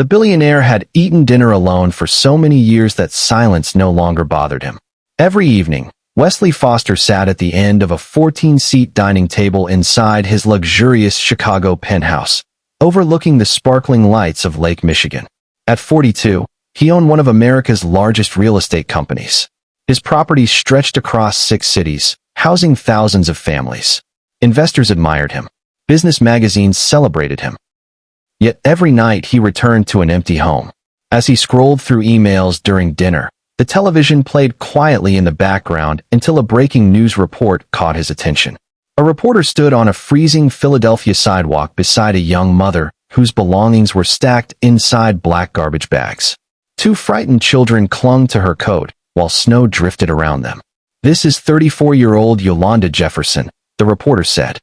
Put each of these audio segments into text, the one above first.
The billionaire had eaten dinner alone for so many years that silence no longer bothered him. Every evening, Wesley Foster sat at the end of a 14-seat dining table inside his luxurious Chicago penthouse, overlooking the sparkling lights of Lake Michigan. At 42, he owned one of America's largest real estate companies. His properties stretched across 6 cities, housing thousands of families. Investors admired him. Business magazines celebrated him. Yet every night he returned to an empty home. As he scrolled through emails during dinner, the television played quietly in the background until a breaking news report caught his attention. A reporter stood on a freezing Philadelphia sidewalk beside a young mother whose belongings were stacked inside black garbage bags. 2 frightened children clung to her coat while snow drifted around them. "This is 34-year-old Yolanda Jefferson," the reporter said.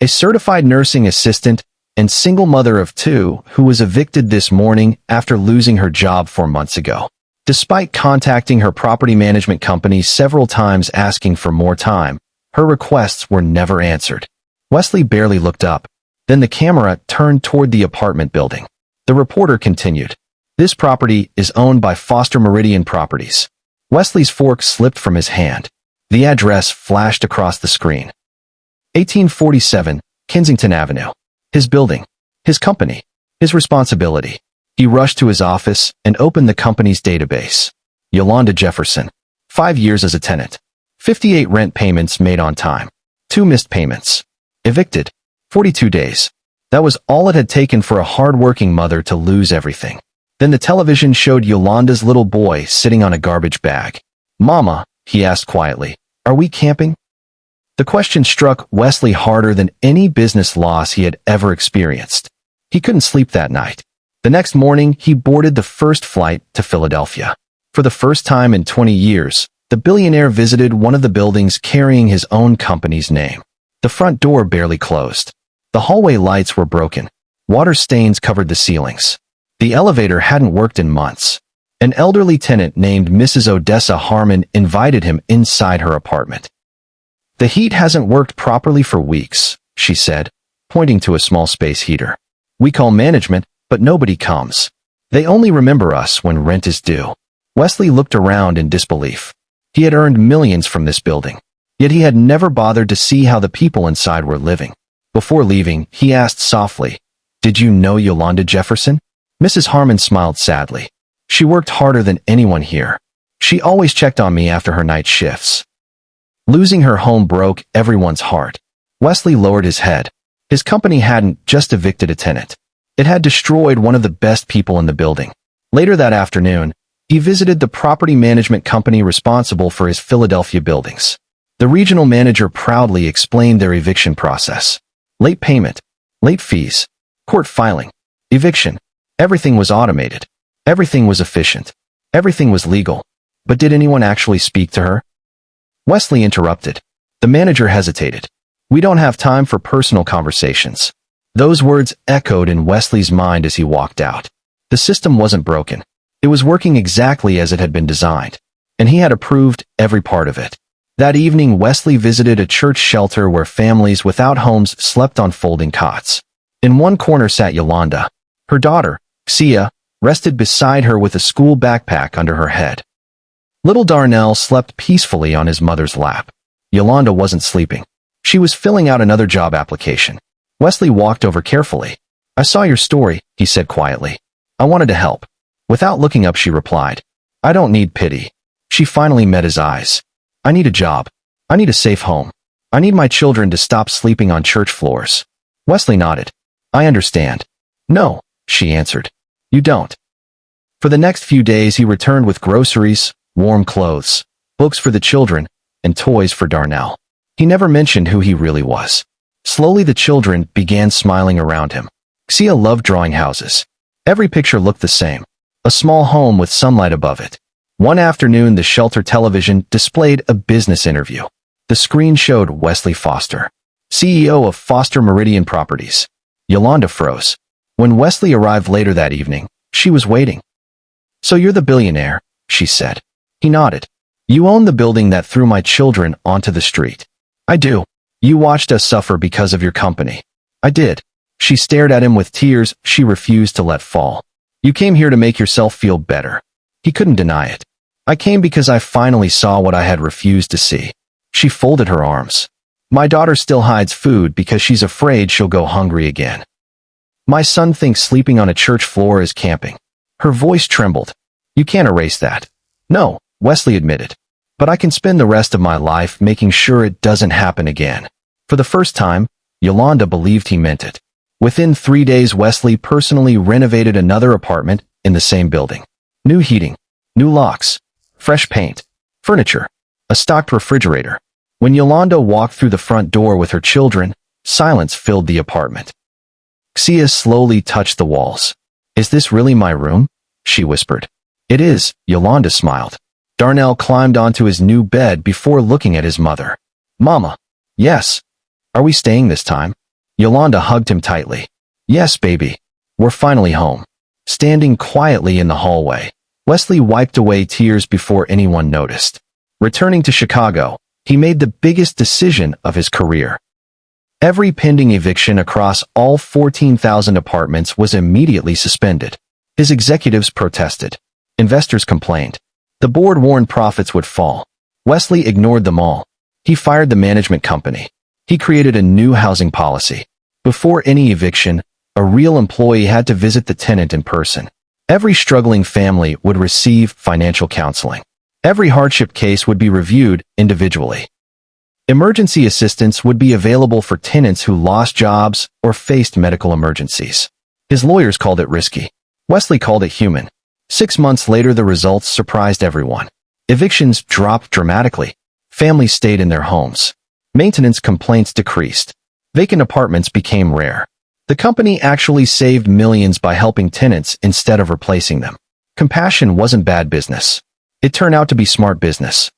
A certified nursing assistant and single mother of 2 who was evicted this morning after losing her job 4 months ago. Despite contacting her property management company several times asking for more time, her requests were never answered. Wesley barely looked up. Then the camera turned toward the apartment building. The reporter continued, "This property is owned by Foster Meridian Properties." Wesley's fork slipped from his hand. The address flashed across the screen. 1847, Kensington Avenue. His building. His company. His responsibility. He rushed to his office and opened the company's database. Yolanda Jefferson. 5 years as a tenant. 58 rent payments made on time. 2 missed payments. Evicted. 42 days. That was all it had taken for a hardworking mother to lose everything. Then the television showed Yolanda's little boy sitting on a garbage bag. "Mama," he asked quietly, "are we camping?" The question struck Wesley harder than any business loss he had ever experienced. He couldn't sleep that night. The next morning, he boarded the first flight to Philadelphia. For the first time in 20 years, the billionaire visited one of the buildings carrying his own company's name. The front door barely closed. The hallway lights were broken. Water stains covered the ceilings. The elevator hadn't worked in months. An elderly tenant named Mrs. Odessa Harmon invited him inside her apartment. "The heat hasn't worked properly for weeks," she said, pointing to a small space heater. "We call management, but nobody comes. They only remember us when rent is due." Wesley looked around in disbelief. He had earned millions from this building, yet he had never bothered to see how the people inside were living. Before leaving, he asked softly, "Did you know Yolanda Jefferson?" Mrs. Harmon smiled sadly. "She worked harder than anyone here. She always checked on me after her night shifts." Losing her home broke everyone's heart. Wesley lowered his head. His company hadn't just evicted a tenant. It had destroyed one of the best people in the building. Later that afternoon, he visited the property management company responsible for his Philadelphia buildings. The regional manager proudly explained their eviction process. Late payment, late fees, court filing, eviction. Everything was automated. Everything was efficient. Everything was legal. But did anyone actually speak to her? Wesley interrupted. The manager hesitated. "We don't have time for personal conversations." Those words echoed in Wesley's mind as he walked out. The system wasn't broken. It was working exactly as it had been designed, and he had approved every part of it. That evening, Wesley visited a church shelter where families without homes slept on folding cots. In one corner sat Yolanda. Her daughter, Xia, rested beside her with a school backpack under her head. Little Darnell slept peacefully on his mother's lap. Yolanda wasn't sleeping. She was filling out another job application. Wesley walked over carefully. "I saw your story," he said quietly. "I wanted to help." Without looking up, she replied, "I don't need pity." She finally met his eyes. "I need a job. I need a safe home. I need my children to stop sleeping on church floors." Wesley nodded. "I understand." "No," she answered. "You don't." For the next few days, he returned with groceries, warm clothes, books for the children, and toys for Darnell. He never mentioned who he really was. Slowly, the children began smiling around him. Xia loved drawing houses. Every picture looked the same. A small home with sunlight above it. One afternoon, the shelter television displayed a business interview. The screen showed Wesley Foster, CEO of Foster Meridian Properties. Yolanda froze. When Wesley arrived later that evening, she was waiting. "So you're the billionaire," she said. He nodded. "You own the building that threw my children onto the street." "I do." "You watched us suffer because of your company." "I did." She stared at him with tears she refused to let fall. You came here to make yourself feel better. He couldn't deny it. I came because I finally saw what I had refused to see. She folded her arms. My daughter still hides food because she's afraid she'll go hungry again. My son thinks sleeping on a church floor is camping. Her voice trembled. You can't erase that. No, Wesley admitted. But I can spend the rest of my life making sure it doesn't happen again. For the first time, Yolanda believed he meant it. Within 3 days, Wesley personally renovated another apartment in the same building. New heating, new locks, fresh paint, furniture, a stocked refrigerator. When Yolanda walked through the front door with her children, silence filled the apartment. Xia slowly touched the walls. Is this really my room? She whispered. It is, Yolanda smiled. Darnell climbed onto his new bed before looking at his mother. Mama. Yes. Are we staying this time? Yolanda hugged him tightly. Yes, baby. We're finally home. Standing quietly in the hallway, Wesley wiped away tears before anyone noticed. Returning to Chicago, he made the biggest decision of his career. Every pending eviction across all 14,000 apartments was immediately suspended. His executives protested. Investors complained. The board warned profits would fall. Wesley ignored them all. He fired the management company. He created a new housing policy. Before any eviction, a real employee had to visit the tenant in person. Every struggling family would receive financial counseling. Every hardship case would be reviewed individually. Emergency assistance would be available for tenants who lost jobs or faced medical emergencies. His lawyers called it risky. Wesley called it human. 6 months later, the results surprised everyone. Evictions dropped dramatically. Families stayed in their homes. Maintenance complaints decreased. Vacant apartments became rare. The company actually saved millions by helping tenants instead of replacing them. Compassion wasn't bad business. It turned out to be smart business.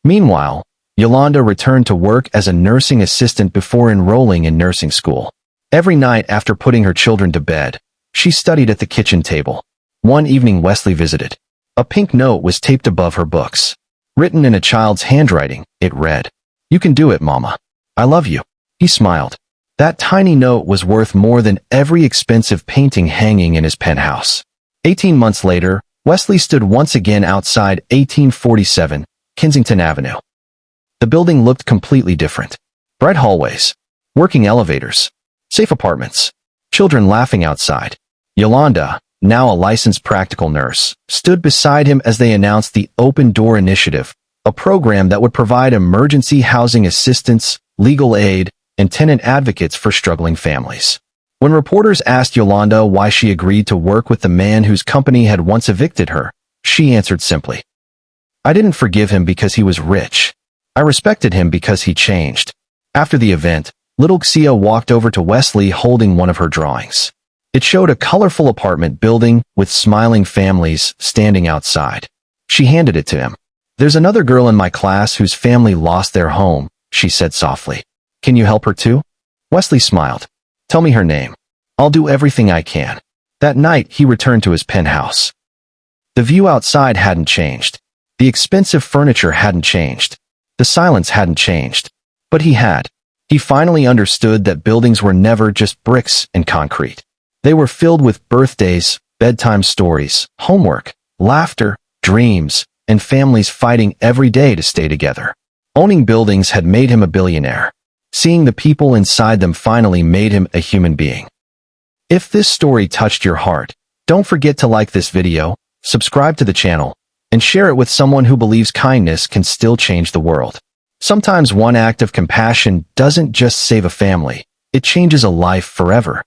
Meanwhile, Yolanda returned to work as a nursing assistant before enrolling in nursing school. Every night after putting her children to bed, she studied at the kitchen table. One evening Wesley visited. A pink note was taped above her books. Written in a child's handwriting, it read, "You can do it, Mama. I love you." He smiled. That tiny note was worth more than every expensive painting hanging in his penthouse. 18 months later, Wesley stood once again outside 1847 Kensington Avenue. The building looked completely different. Bright hallways, working elevators, safe apartments, children laughing outside. Yolanda, now a licensed practical nurse, stood beside him as they announced the Open Door Initiative, a program that would provide emergency housing assistance, legal aid, and tenant advocates for struggling families. When reporters asked Yolanda why she agreed to work with the man whose company had once evicted her, she answered simply, "I didn't forgive him because he was rich. I respected him because he changed." After the event, little Xia walked over to Wesley holding one of her drawings. It showed a colorful apartment building with smiling families standing outside. She handed it to him. "There's another girl in my class whose family lost their home," she said softly. "Can you help her too?" Wesley smiled. "Tell me her name. I'll do everything I can." That night, he returned to his penthouse. The view outside hadn't changed. The expensive furniture hadn't changed. The silence hadn't changed. But he had. He finally understood that buildings were never just bricks and concrete. They were filled with birthdays, bedtime stories, homework, laughter, dreams, and families fighting every day to stay together. Owning buildings had made him a billionaire. Seeing the people inside them finally made him a human being. If this story touched your heart, don't forget to like this video, subscribe to the channel, and share it with someone who believes kindness can still change the world. Sometimes one act of compassion doesn't just save a family, it changes a life forever.